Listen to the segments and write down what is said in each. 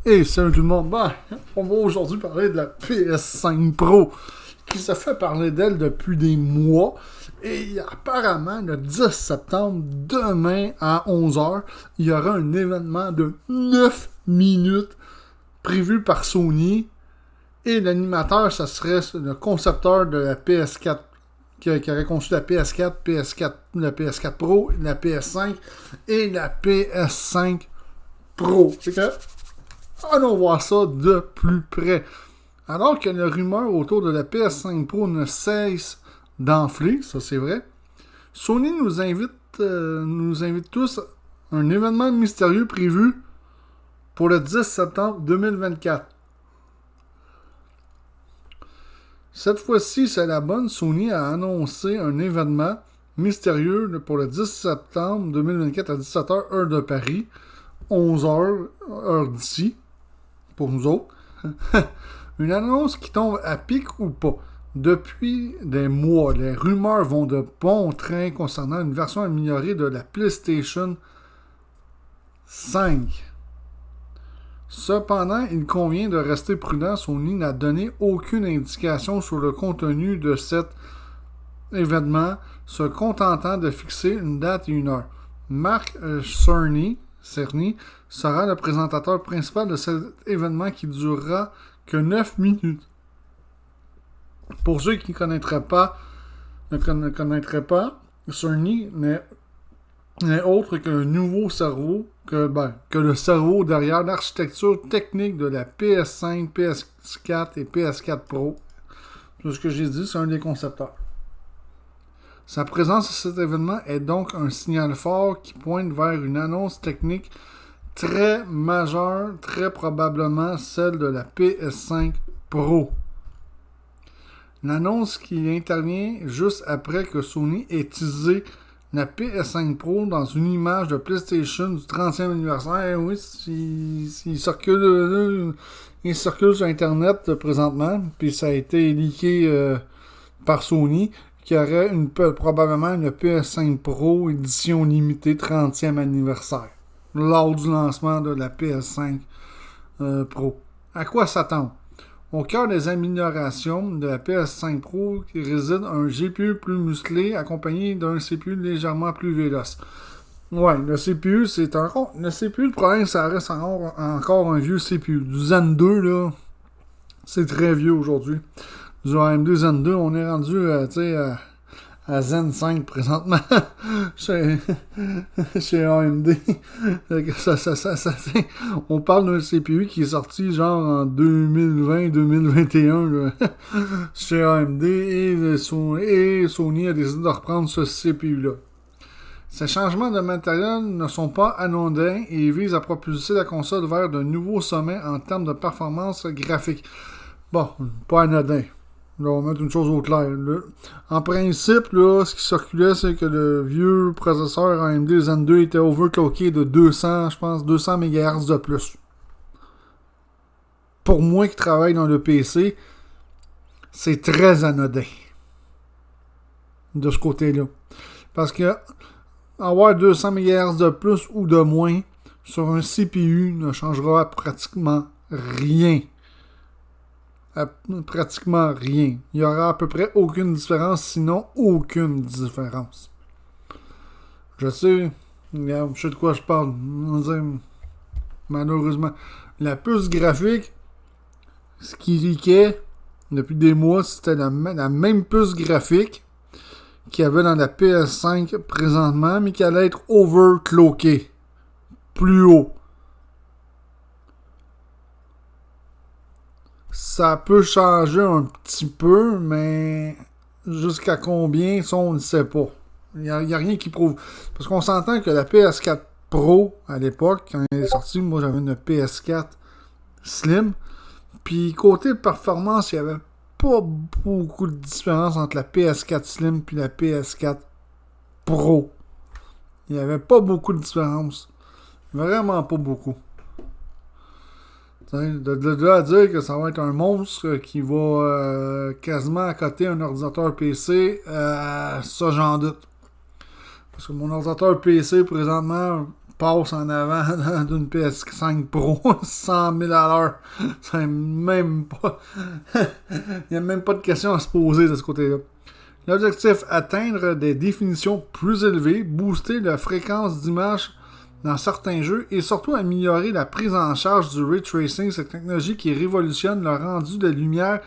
Et salut tout le monde, on va aujourd'hui parler de la PS5 Pro, qui se fait parler d'elle depuis des mois. Et apparemment, le 10 septembre, demain à 11h, il y aura un événement de 9 minutes prévu par Sony. Et l'animateur, ça serait le concepteur de la PS4, qui aurait conçu la PS4, la PS4 Pro, la PS5 et la PS5 Pro. C'est que allons voir ça de plus près. Alors que la rumeur autour de la PS5 Pro ne cesse d'enfler, ça c'est vrai, Sony nous invite tous à un événement mystérieux prévu pour le 10 septembre 2024. Cette fois-ci, c'est la bonne. Sony a annoncé un événement mystérieux pour le 10 septembre 2024 à 17h, heure de Paris, 11h, heure d'ici, pour nous autres. Une annonce qui tombe à pic ou pas. Depuis des mois, les rumeurs vont de bon train concernant une version améliorée de la PlayStation 5. Cependant, il convient de rester prudent. Sony n'a donné aucune indication sur le contenu de cet événement, se contentant de fixer une date et une heure. Mark Cerny sera le présentateur principal de cet événement qui durera que 9 minutes. Pour ceux qui ne connaîtraient pas, Cerny n'est autre que le nouveau cerveau, que le cerveau derrière l'architecture technique de la PS5, PS4 et PS4 Pro. Tout ce que j'ai dit, c'est un des concepteurs. Sa présence à cet événement est donc un signal fort qui pointe vers une annonce technique très majeure, très probablement celle de la PS5 Pro. L'annonce qui intervient juste après que Sony ait teasé la PS5 Pro dans une image de PlayStation du 30e anniversaire. Oui, il circule sur Internet présentement, puis ça a été leaké par Sony, qui aurait probablement une PS5 Pro édition limitée 30e anniversaire, lors du lancement de la PS5 Pro. À quoi s'attendre? Au cœur des améliorations de la PS5 Pro réside un GPU plus musclé accompagné d'un CPU légèrement plus véloce. Ouais, le CPU, le problème, ça reste encore un vieux CPU. Du Zen 2, là, c'est très vieux aujourd'hui. Du AMD Zen 2, on est rendu, à Zen 5 présentement chez AMD. On parle d'un CPU qui est sorti genre en 2020-2021 chez AMD et Sony a décidé de reprendre ce CPU-là. Ces changements de matériel ne sont pas anodins et visent à propulser la console vers de nouveaux sommets en termes de performance graphique. Bon, pas anodin. Là, on va mettre une chose au clair. Là. En principe, là, ce qui circulait, c'est que le vieux processeur AMD Zen 2 était overclocké de 200 MHz de plus. Pour moi qui travaille dans le PC, c'est très anodin. De ce côté-là. Parce que avoir 200 MHz de plus ou de moins sur un CPU ne changera pratiquement rien. Pratiquement rien. Il y aura à peu près aucune différence, sinon aucune différence. Je sais de quoi je parle. Malheureusement. La puce graphique, ce qui leakait depuis des mois, c'était la même puce graphique qu'il y avait dans la PS5 présentement, mais qui allait être overclockée. Plus haut. Ça peut changer un petit peu, mais jusqu'à combien, ça, on ne sait pas. Il n'y a rien qui prouve. Parce qu'on s'entend que la PS4 Pro, à l'époque, quand elle est sortie, moi j'avais une PS4 Slim. Puis côté performance, il n'y avait pas beaucoup de différence entre la PS4 Slim et la PS4 Pro. Il n'y avait pas beaucoup de différence. Vraiment pas beaucoup. De là à dire que ça va être un monstre qui va quasiment accoter un ordinateur PC, ça j'en doute. Parce que mon ordinateur PC présentement passe en avant d'une PS5 Pro 100 000 à l'heure. C'est même pas... Il n'y a même pas de question à se poser de ce côté-là. L'objectif, atteindre des définitions plus élevées, booster la fréquence d'image dans certains jeux et surtout améliorer la prise en charge du ray tracing, cette technologie qui révolutionne le rendu de lumière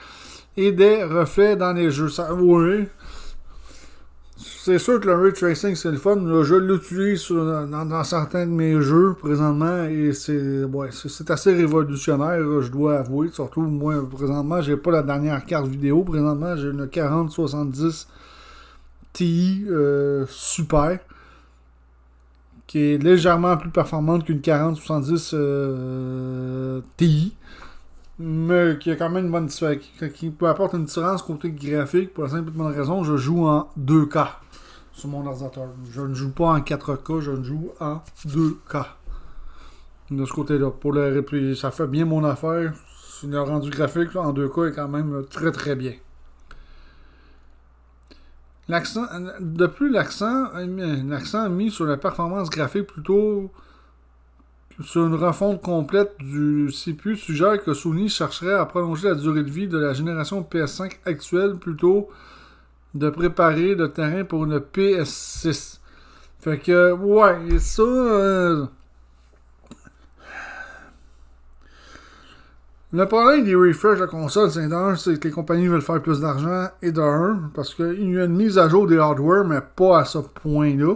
et des reflets dans les jeux. Ça, oui. C'est sûr que le ray tracing c'est le fun. Là, je l'utilise dans certains de mes jeux présentement et c'est assez révolutionnaire, je dois avouer. Surtout moi présentement, j'ai pas la dernière carte vidéo. Présentement, j'ai une 4070 Ti Super qui est légèrement plus performante qu'une 4070 Ti. Mais qui a quand même une bonne différence, qui peut apporter une différence côté graphique pour la simple et bonne raison, je joue en 2K sur mon ordinateur. Je ne joue pas en 4K, je ne joue en 2K. De ce côté-là. Ça fait bien mon affaire. Le rendu graphique là, en 2K est quand même très très bien. L'accent mis sur la performance graphique plutôt sur une refonte complète du CPU suggère que Sony chercherait à prolonger la durée de vie de la génération PS5 actuelle plutôt de préparer le terrain pour une PS6. Fait que, ouais, ça... Le problème des refresh de console, c'est que les compagnies veulent faire plus d'argent et parce qu'il y a une mise à jour des hardware, mais pas à ce point-là.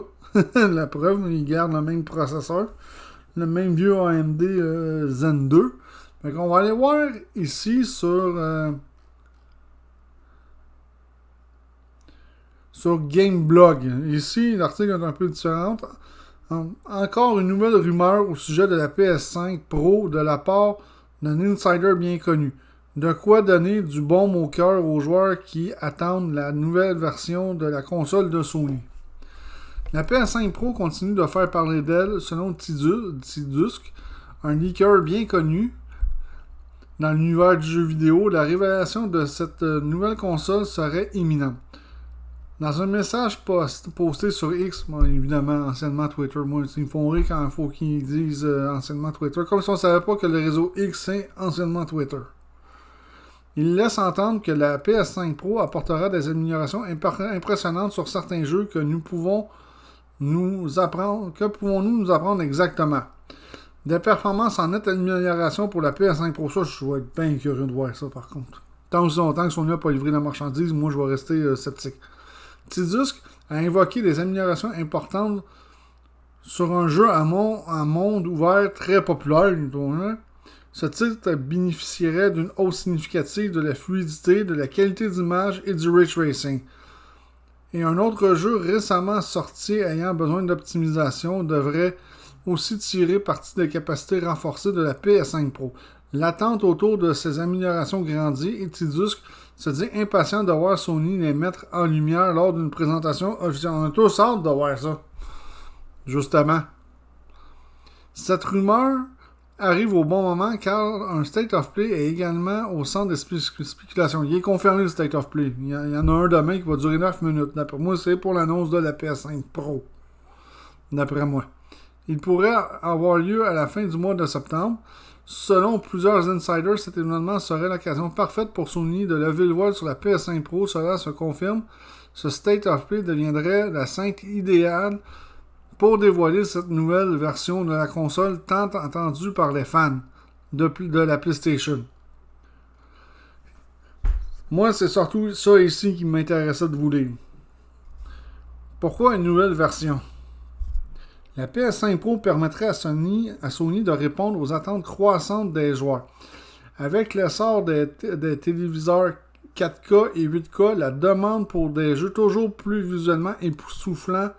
La preuve, ils gardent le même processeur. Le même vieux AMD Zen 2. Fait qu'on va aller voir ici sur Gameblog. Ici, l'article est un peu différent. Encore une nouvelle rumeur au sujet de la PS5 Pro de la part d'un insider bien connu. De quoi donner du baume au cœur aux joueurs qui attendent la nouvelle version de la console de Sony. La PS5 Pro continue de faire parler d'elle selon T-Dusk, un leaker bien connu dans l'univers du jeu vidéo. La révélation de cette nouvelle console serait imminente. Dans un message posté sur X, bon, évidemment, anciennement Twitter, moi, ils me font rire quand il faut qu'ils disent anciennement Twitter, comme si on ne savait pas que le réseau X, c'est anciennement Twitter. Il laisse entendre que la PS5 Pro apportera des améliorations impressionnantes sur certains jeux que nous pouvons nous apprendre. Que pouvons-nous nous apprendre exactement? Des performances en nette amélioration pour la PS5 Pro. Ça, je vais être bien curieux de voir ça, par contre. Tant aussi longtemps que Sony n'a pas livré la marchandise, moi, je vais rester sceptique. T-Dusk a invoqué des améliorations importantes sur un jeu à monde ouvert très populaire. Ce titre bénéficierait d'une hausse significative de la fluidité, de la qualité d'image et du ray tracing. Et un autre jeu récemment sorti ayant besoin d'optimisation devrait aussi tirer parti des capacités renforcées de la PS5 Pro. L'attente autour de ces améliorations grandit et T-Dusk se dit impatient de voir Sony les mettre en lumière lors d'une présentation officielle. On a tous hâte de voir ça. Justement. Cette rumeur arrive au bon moment car un State of Play est également au centre des spéculations. Il est confirmé le State of Play. Il y en a un demain qui va durer 9 minutes. D'après moi, c'est pour l'annonce de la PS5 Pro. D'après moi. Il pourrait avoir lieu à la fin du mois de septembre. Selon plusieurs insiders, cet événement serait l'occasion parfaite pour Sony de lever le voile sur la PS5 Pro. Cela se confirme. Ce State of Play deviendrait la scène idéale pour dévoiler cette nouvelle version de la console tant attendue par les fans de la PlayStation. Moi, c'est surtout ça ici qui m'intéressait de vous lire. Pourquoi une nouvelle version? La PS5 Pro permettrait à Sony de répondre aux attentes croissantes des joueurs. Avec l'essor des téléviseurs 4K et 8K, la demande pour des jeux toujours plus visuellement époustouflants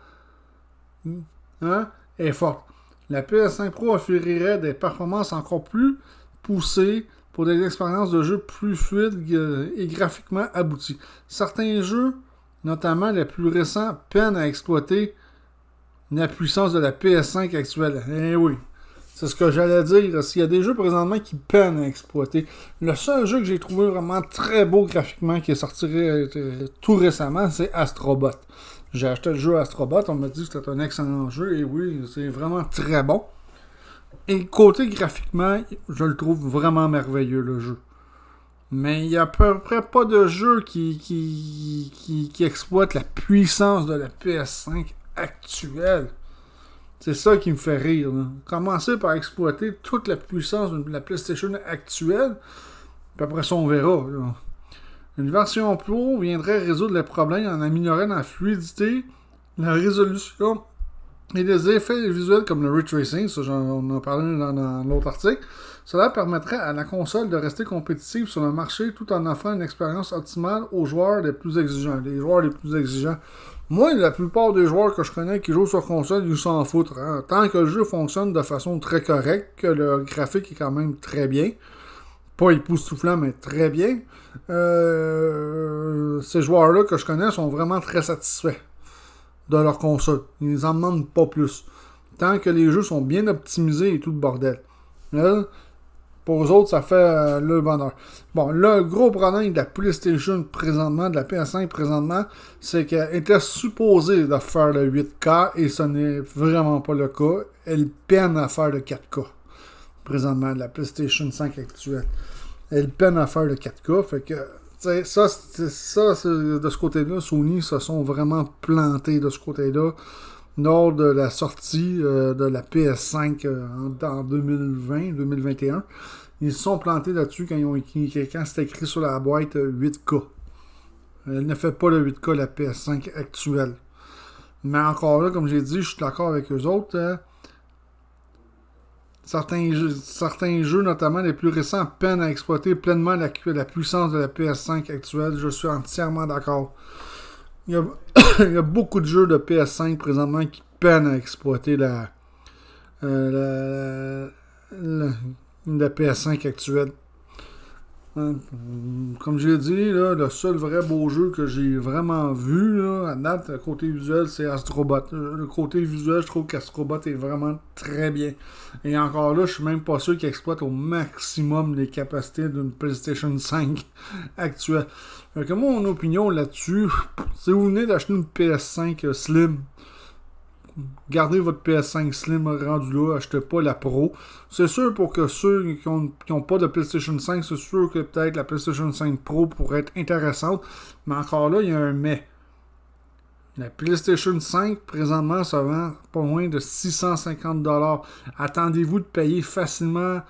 est forte. La PS5 Pro offrirait des performances encore plus poussées pour des expériences de jeu plus fluides et graphiquement abouties. Certains jeux, notamment les plus récents, peinent à exploiter la puissance de la PS5 actuelle. Eh oui, c'est ce que j'allais dire. S'il y a des jeux présentement qui peinent à exploiter. Le seul jeu que j'ai trouvé vraiment très beau graphiquement qui est sorti tout récemment, c'est Astrobot. J'ai acheté le jeu Astrobot, on m'a dit que c'était un excellent jeu, et oui, c'est vraiment très bon. Et côté graphiquement, je le trouve vraiment merveilleux, le jeu. Mais il n'y a à peu près pas de jeu qui exploite la puissance de la PS5 actuelle. C'est ça qui me fait rire. Là. Commencer par exploiter toute la puissance de la PlayStation actuelle, puis après ça, on verra. Là. Une version Pro viendrait résoudre les problèmes en améliorant la fluidité, la résolution et des effets visuels comme le ray tracing, ça on en a parlé dans l'autre article. Cela permettrait à la console de rester compétitive sur le marché tout en offrant une expérience optimale aux joueurs les plus exigeants. Les joueurs les plus exigeants. Moi, la plupart des joueurs que je connais qui jouent sur console, ils s'en foutent. Hein. Tant que le jeu fonctionne de façon très correcte, que le graphique est quand même très bien, pas époustouflant, mais très bien, ces joueurs-là que je connais sont vraiment très satisfaits de leur console. Ils en demandent pas plus. Tant que les jeux sont bien optimisés et tout le bordel. Là, pour eux autres, ça fait le bonheur. Bon, le gros problème de la PlayStation présentement, de la PS5 présentement, c'est qu'elle était supposée de faire le 8K et ce n'est vraiment pas le cas. Elle peine à faire le 4K présentement, de la PlayStation 5 actuelle. Elle peine à faire le 4K, fait que de ce côté-là, Sony se sont vraiment plantés de ce côté-là lors de la sortie de la PS5 en 2020-2021. Ils se sont plantés là-dessus quand c'était écrit sur la boîte 8K. Elle ne fait pas le 8K, la PS5 actuelle. Mais encore là, comme j'ai dit, je suis d'accord avec eux autres. Certains jeux, notamment les plus récents, peinent à exploiter pleinement la puissance de la PS5 actuelle. Je suis entièrement d'accord. Il y a beaucoup de jeux de PS5 présentement qui peinent à exploiter la PS5 actuelle. Comme je l'ai dit, là, le seul vrai beau jeu que j'ai vraiment vu là, à date, le côté visuel, c'est Astrobot. Le côté visuel, je trouve qu'Astrobot est vraiment très bien. Et encore là, je suis même pas sûr qu'il exploite au maximum les capacités d'une PlayStation 5 actuelle. Donc, mon opinion là-dessus, si vous venez d'acheter une PS5 Slim, gardez votre PS5 Slim rendu là, achetez pas la Pro. C'est sûr pour que ceux qui ont pas de PlayStation 5, c'est sûr que peut-être la PlayStation 5 Pro pourrait être intéressante. Mais encore là, il y a un mais. La PlayStation 5, présentement, ça vend pas loin de 650$. Attendez-vous de payer facilement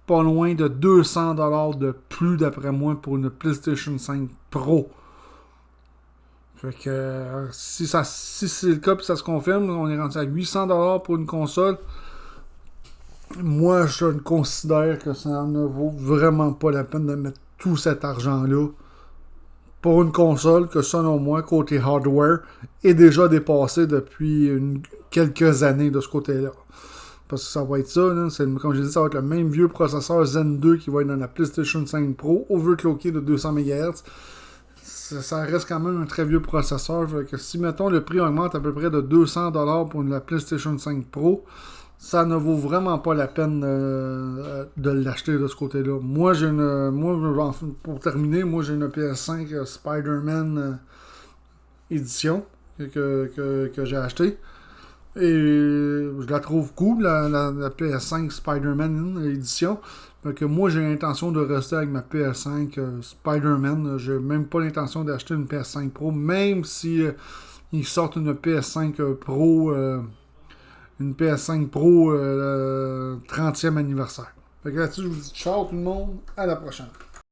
pas loin de 200$ de plus, d'après moi, pour une PlayStation 5 Pro. Fait que si c'est le cas et ça se confirme, on est rendu à 800$ pour une console. Moi, je considère que ça ne vaut vraiment pas la peine de mettre tout cet argent-là pour une console que, selon moi, côté hardware, est déjà dépassée depuis quelques années de ce côté-là. Parce que ça va être ça, là, comme j'ai dit, ça va être le même vieux processeur Zen 2 qui va être dans la PlayStation 5 Pro, overclocké de 200 MHz. Ça reste quand même un très vieux processeur. Fait que si, mettons, le prix augmente à peu près de 200$ pour la PlayStation 5 Pro, ça ne vaut vraiment pas la peine de l'acheter de ce côté-là. Moi, pour terminer, j'ai une PS5 Spider-Man édition que j'ai achetée. Et je la trouve cool, la PS5 Spider-Man édition. Fait que moi, j'ai l'intention de rester avec ma PS5 Spider-Man. J'ai même pas l'intention d'acheter une PS5 Pro, même si ils sortent une PS5 Pro, une PS5 Pro 30e anniversaire. Fait que là-dessus, je vous dis ciao tout le monde, à la prochaine.